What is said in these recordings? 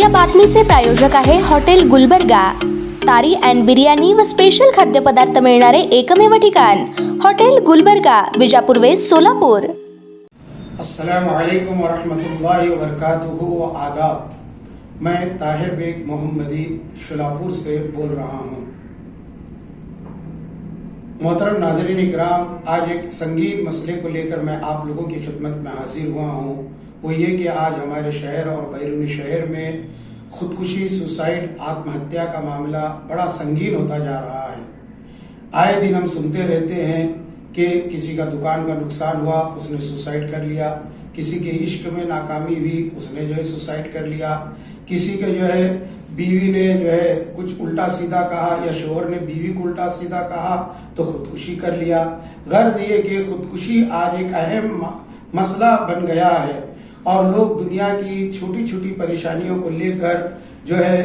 या बातमीचे प्रायोजक आहे हॉटेल गुलबर्गा। तारी अँड बिर्याणी व स्पेशल खाद्यपदार्थ मिळणारे एकमेव ठिकाण हॉटेल गुलबर्गा, विजापूर वेस्ट, सोलापूर। अस्सलामु अलैकुम वरहमतुल्लाहि वबरकातुहू व आदाब। मैं ताहिर बेग मोहम्मदी शोलापुर से बोल रहा हूँ। मोहतरम नाज़रीन इकराम, आज एक संगीन मसले को लेकर मैं आप लोगों की खिदमत में हाजिर हुआ हूँ। वो ये कि आज हमारे शहर और बैरूनी शहर में ख़ुदकुशी, सुसाइड, आत्महत्या का मामला बड़ा संगीन होता जा रहा है। आए दिन हम सुनते रहते हैं कि किसी का दुकान का नुकसान हुआ, उसने सुसाइड कर लिया, किसी के इश्क में नाकामी हुई, उसने जो है सुसाइड कर लिया, किसी के जो है बीवी ने जो है कुछ उल्टा सीधा कहा या शोहर ने बीवी को उल्टा सीधा कहा तो खुदकुशी कर लिया। गर्द ये कि खुदकुशी आज एक अहम मसला बन गया है और लोग दुनिया की छोटी छोटी परेशानियों को लेकर जो है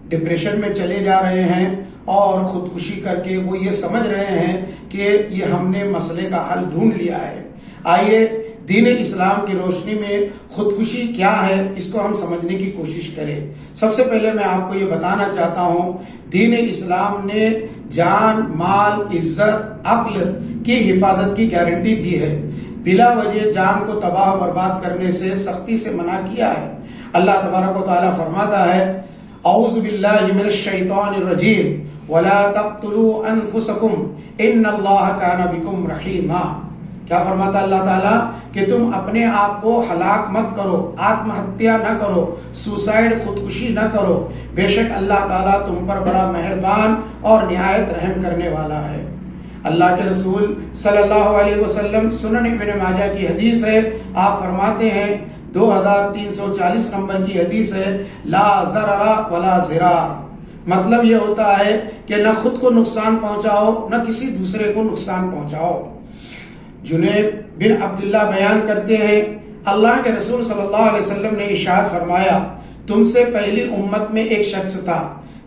डिप्रेशन में चले जा रहे हैं और ख़ुदकुशी करके वो ये समझ रहे हैं कि ये हमने मसले का हल ढूंढ लिया है। आइए दीन इस्लाम की रोशनी में ख़ुदकुशी क्या है इसको हम समझने की कोशिश करें। सबसे पहले मैं आपको ये बताना चाहता हूँ, दीन इस्लाम ने जान, माल, इज्जत, अक्ल की हिफाजत की गारंटी दी है। बिला वजह जान को तबाह बर्बाद करने से सख्ती से मना किया है। अल्लाह तबारक व तआला फरमाता है, औज़ु बिल्लाहि मिनश शैतानिर रजीम वला तक़्तुलू अनफुसकुम इन्नल्लाह काना बिकुम रहीमा। क्या फरमाता अल्लाह ताला कि तुम अपने आप को हलाक मत करो, आत्महत्या न करो, सुसाइड, खुदकुशी न करो, बेशक अल्लाह ताला तुम पर बड़ा मेहरबान और निहायत रहम करने वाला है। अल्लाह के रसूल सल्लल्लाहु अलैहि वसल्लम, सुनन इब्न माजा की हदीस है, आप फरमाते हैं 2340 नंबर की हदीस है, ला ज़ररा वला ज़िरार। मतलब ये होता है कि न खुद को नुकसान पहुंचाओ न किसी दूसरे को नुकसान पहुंचाओ। जुनैद बिन अब्दुल्लाह बयान करते हैं, अल्लाह के रसूल सल्लल्लाहु अलैहि वसल्लम ने इरशाद फरमाया, तुमसे पहली उम्मत में एक शख्स था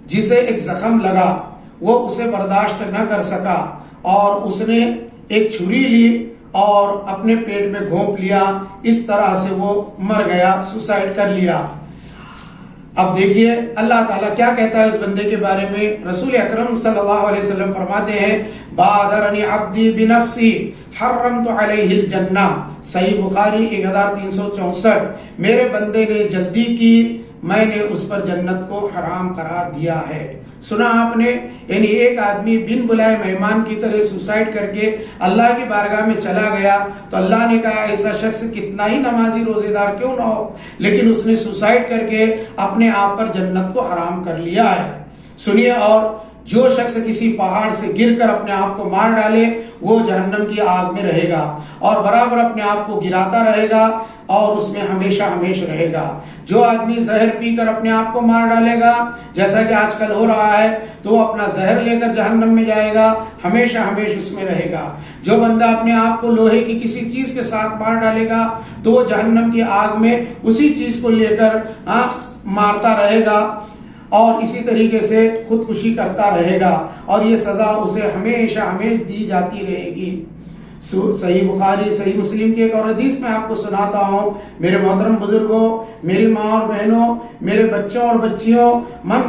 जिसे एक जख्म लगा, वो उसे बर्दाश्त न कर सका और उसने एक छुरी ली और अपने पेट में घोंप लिया। इस तरह से वो मर गया, सुसाइड कर लिया। अब देखिए अल्लाह ताला क्या कहता है उस बंदे के बारे में। रसूल अकरम सल्लल्लाहु अलैहि वसल्लम फरमाते हैं, बादरनी अब्दी बिनफ्सी हर्रमतु अलैहिल जन्ना। सही बुखारी 1364। मेरे बंदे ने जल्दी की, मैंने उस पर जन्नत को हराम करार दिया है। सुना आपने, यानी एक आदमी बिन बुलाए मेहमान की तरह सुसाइड करके अल्लाह की बारगाह में चला गया तो अल्लाह ने कहा ऐसा शख्स कितना ही नमाजी रोजेदार क्यों ना हो, लेकिन उसने सुसाइड करके अपने आप पर जन्नत को हराम कर लिया है। सुनिए, और जो शख्स किसी पहाड़ से गिरकर अपने आप को मार डाले वो जहन्नम की आग में रहेगा और बराबर अपने आप को गिराता रहेगा और उसमें हमेशा हमेशा रहेगा। जो आदमी जहर पीकर अपने आप को मार डालेगा, जैसा कि आजकल हो रहा है, तो वो अपना जहर लेकर जहन्नम में जाएगा, हमेशा हमेशा उसमें रहेगा। जो बंदा अपने आप को लोहे की किसी चीज के साथ मार डालेगा तो वो जहन्नम की आग में उसी चीज को लेकर मारता रहेगा और इसी तरीके से खुदकुशी करता रहेगा और ये सजा उसे हमेशा हमेशा दी जाती रहेगी। सही बुखारी, सही मुस्लिम की एक और हदीस में आपको सुनाता हूँ। मेरे मोहतरम बुजुर्गों, मेरी माँ और बहनों, मेरे बच्चों और बच्चियों, मन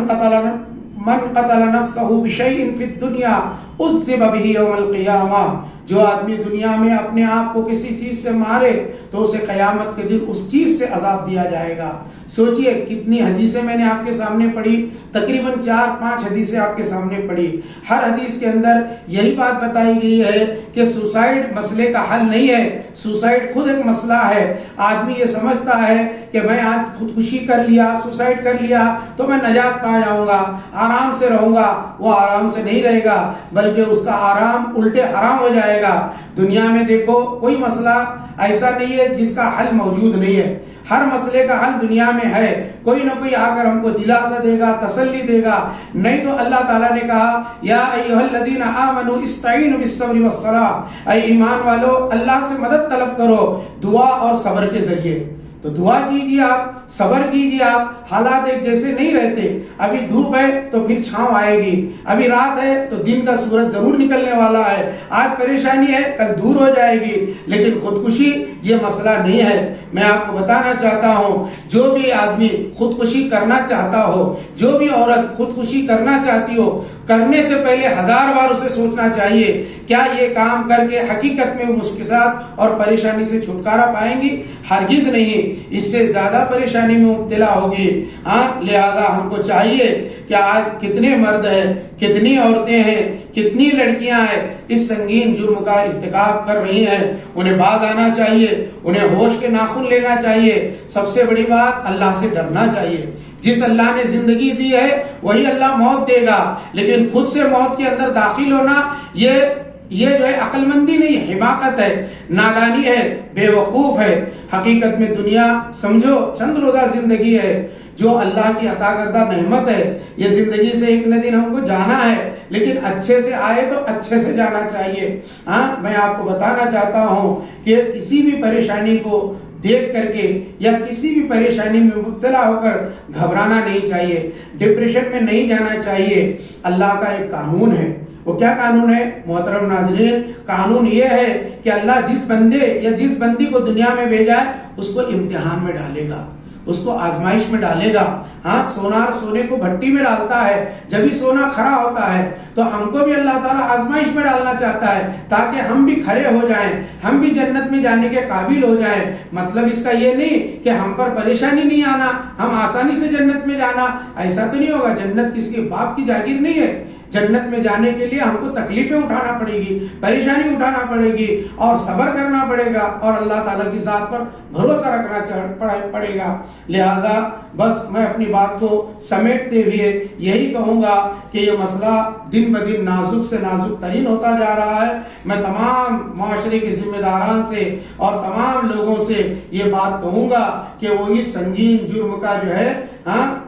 कतल नफ्सहु बिशैइन फिद दुनिया उज़्ज़िब बिही यौमल क़ियामा। जो आदमी दुनिया में अपने आप को किसी चीज से मारे तो उसे कयामत के दिन उस चीज से अजाब दिया जाएगा। सोचिए कितनी हदीसें मैंने आपके सामने पढ़ी, तकरीबन 4-5 हदीसें आपके सामने पढ़ी। हर हदीस के अंदर यही बात बताई गई है कि सुसाइड मसले का हल नहीं है, सुसाइड खुद एक मसला है। आदमी ये समझता है कि मैं आज खुदकुशी कर लिया, सुसाइड कर लिया तो मैं नजात पा जाऊंगा, आराम से रहूंगा। वो आराम से नहीं रहेगा बल्कि उसका आराम उल्टे हराम हो जाएगा। दुनिया में देखो कोई मसला ऐसा नहीं है जिसका हल मौजूद नहीं है, हर मसले का हल दुनिया में है। कोई ना कोई आकर हमको दिलासा देगा, तसल्ली देगा। नहीं तो अल्लाह ताला ने कहा, या अय्युहल्लज़ीना आमनू इस्तईनु बिस्सब्रि वस्सलाह, ऐ ईमान वालो अल्लाह से मदद तलब करो दुआ और सब्र के जरिए। तो दुआ कीजिए, आप सब्र कीजिए। आप हालात एक जैसे नहीं रहते, अभी धूप है तो फिर छांव आएगी, अभी रात है तो दिन का सूरज जरूर निकलने वाला है। आज परेशानी है, कल दूर हो जाएगी, लेकिन खुदकुशी ये मसला नहीं है। मैं आपको बताना चाहता हूँ, जो भी आदमी खुदकुशी करना चाहता हो, जो भी औरत खुदकुशी करना चाहती हो, करने से पहले 1000 बार उसे सोचना चाहिए, क्या ये काम करके हकीकत में वो मुश्किलात और परेशानी से छुटकारा पाएंगी? हरगिज नहीं, इससे ज्यादा परेशानी में मुब्तला होगी। हाँ, लिहाजा हमको चाहिए कि आज कितने मर्द हैं, कितनी औरतें हैं, कितनी लड़कियां हैं इस संगीन जुर्म का इर्तिकाब कर रही हैं, उन्हें बाज आना चाहिए, उन्हें होश के नाखून लेना चाहिए। सबसे बड़ी बात, अल्लाह से डरना चाहिए। जिस अल्लाह ने जिंदगी दी है वही अल्लाह मौत देगा, लेकिन खुद से मौत के अंदर दाखिल होना ये जो है अक्लमंदी नहीं, हिमाकत है, नादानी है, बेवकूफ है। हकीकत में दुनिया समझो चंद रोजा जिंदगी है, जो अल्लाह की अता करदा नेमत है। ये जिंदगी से एक न दिन हमको जाना है, लेकिन अच्छे से आए तो अच्छे से जाना चाहिए। हाँ, मैं आपको बताना चाहता हूँ कि किसी भी परेशानी को देख करके या किसी भी परेशानी में मुब्तला होकर घबराना नहीं चाहिए, डिप्रेशन में नहीं जाना चाहिए। अल्लाह का एक कानून है, वो क्या कानून है मोहतरम नाज़रीन? कानून ये है कि अल्लाह जिस बंदे या जिस बंदी को दुनिया में भेजा है उसको इम्तिहान में डालेगा, उसको आजमाइश में डालेगा। हाँ, सोनार सोने को भट्टी में डालता है, जब भी सोना खरा होता है, तो हमको भी अल्लाह ताला आजमाइश में डालना चाहता है ताकि हम भी खरे हो जाएं, हम भी जन्नत में जाने के काबिल हो जाएं। मतलब इसका ये नहीं कि हम पर परेशानी नहीं आना, हम आसानी से जन्नत में जाना, ऐसा तो नहीं होगा। जन्नत किसी बाप की जागीर नहीं है। जन्नत में जाने के लिए हमको तकलीफें उठाना पड़ेगी, परेशानी उठाना पड़ेगी और सब्र करना पड़ेगा और अल्लाह ताला की ज़ात पर भरोसा रखना पड़ेगा। लिहाजा बस मैं अपनी बात को समेटते हुए यही कहूँगा कि ये मसला दिन ब दिन नाजुक से नाजुक तरीन होता जा रहा है। मैं तमाम माशरे के जिम्मेदारान से और तमाम लोगों से ये बात कहूँगा कि वो इस संगीन जुर्म का जो है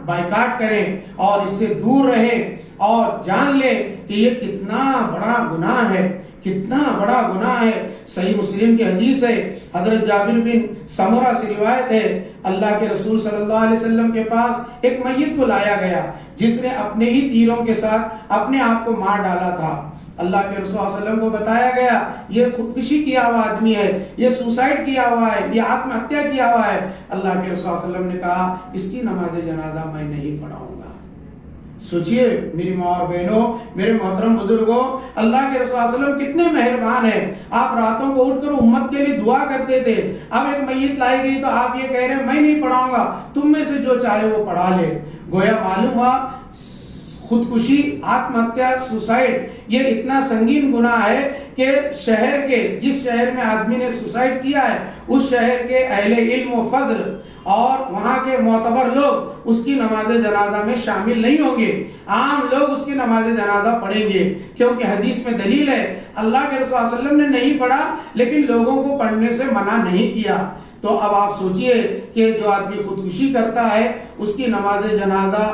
बाइकाट करें और इससे दूर रहें और जान ले कि ये कितना बड़ा गुनाह है, कितना बड़ा गुनाह है। सही मुस्लिम की हदीस है, हजरत जाबिर बिन समरा से रिवायत है, अल्लाह के रसूल सल्लल्लाहु अलैहि वसल्लम के पास एक मय्यत को लाया गया जिसने अपने ही तीरों के साथ अपने आप को मार डाला था। अल्लाह के रसूल सल्लल्लाहु अलैहि वसल्लम को बताया गया ये खुदकुशी किया हुआ आदमी है, ये सुसाइड किया हुआ है, ये आत्महत्या किया हुआ है। अल्लाह के रसूल सल्लल्लाहु अलैहि वसल्लम ने कहा इसकी नमाज जनाजा मैं नहीं पढ़ाऊंगा। सोचिए मेरी माँ और बहनों, मेरे मोहतरम बुजुर्गों, अल्लाह के रसूल सल्लल्लाहु अलैहि वसल्लम कितने मेहरबान हैं। आप रातों को उठकर उम्मत के लिए दुआ करते थे। अब एक मैयत लाई गई तो आप ये कह रहे हैं मैं नहीं पढ़ाऊंगा, तुम में से जो चाहे वो पढ़ा ले। गोया मालूम हुआ खुदकुशी, आत्महत्या, सुसाइड ये इतना संगीन गुनाह है कि शहर के जिस शहर में आदमी ने सुसाइड किया है उस शहर के अहले इल्म व फजल और वहाँ के मोतबर लोग उसकी नमाज जनाजा में शामिल नहीं होंगे। आम लोग उसकी नमाज जनाजा पढ़ेंगे, क्योंकि हदीस में दलील है अल्लाह के रसूल सल्लल्लाहु अलैहि वसल्लम ने नहीं पढ़ा लेकिन लोगों को पढ़ने से मना नहीं किया। तो अब आप सोचिए कि जो आदमी खुदकुशी करता है उसकी नमाज जनाजा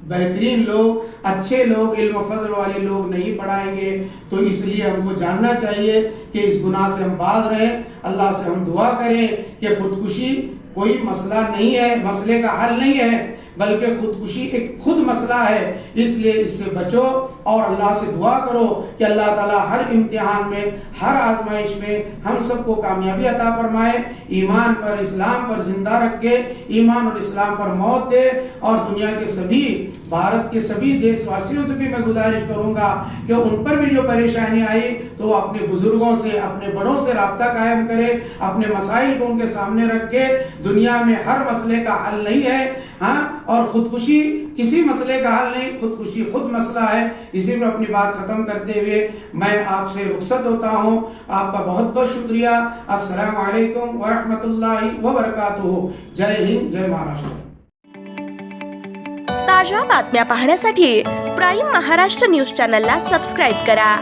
बेहतरीन लोग, अच्छे लोग, इल्म फजल वाले लोग नहीं पढ़ाएंगे। तो इसलिए हमको जानना चाहिए कि इस गुनाह से हम बाज रहें, अल्लाह से हम दुआ करें कि खुदकुशी कोई मसला नहीं है, मसले का हल नहीं है, बल्कि खुदकुशी एक खुद मसला है। इसलिए इससे बचो और अल्लाह से दुआ करो कि अल्लाह ताला हर इम्तिहान में, हर आजमाइश में हम सबको कामयाबी अता फरमाए, ईमान पर, इस्लाम पर जिंदा रख के ईमान और इस्लाम पर मौत दे। और दुनिया के सभी, भारत के सभी देशवासियों से भी मैं गुजारिश करूँगा कि उन पर भी जो परेशानी आई तो वो अपने बुजुर्गों से, अपने बड़ों से रब्ता कायम करे, अपने मसाइल को उनके सामने रख के। दुनिया में हर मसले का हल नहीं है, हाँ, और खुदकुशी किसी मसले का हल नहीं, खुदकुशी खुद मसला है। इसी पर अपनी बात खत्म करते हुए मैं आपसे रुखसत होता हूँ। आपका बहुत बहुत शुक्रिया। अस्सलामु अलैकुम व रहमतुल्लाहि व बरकातुहू। जय हिंद, जय महाराष्ट्र। ताज्या बातम्या पाहण्यासाठी प्राईम महाराष्ट्र न्यूज चॅनलला सबस्क्राईब करा।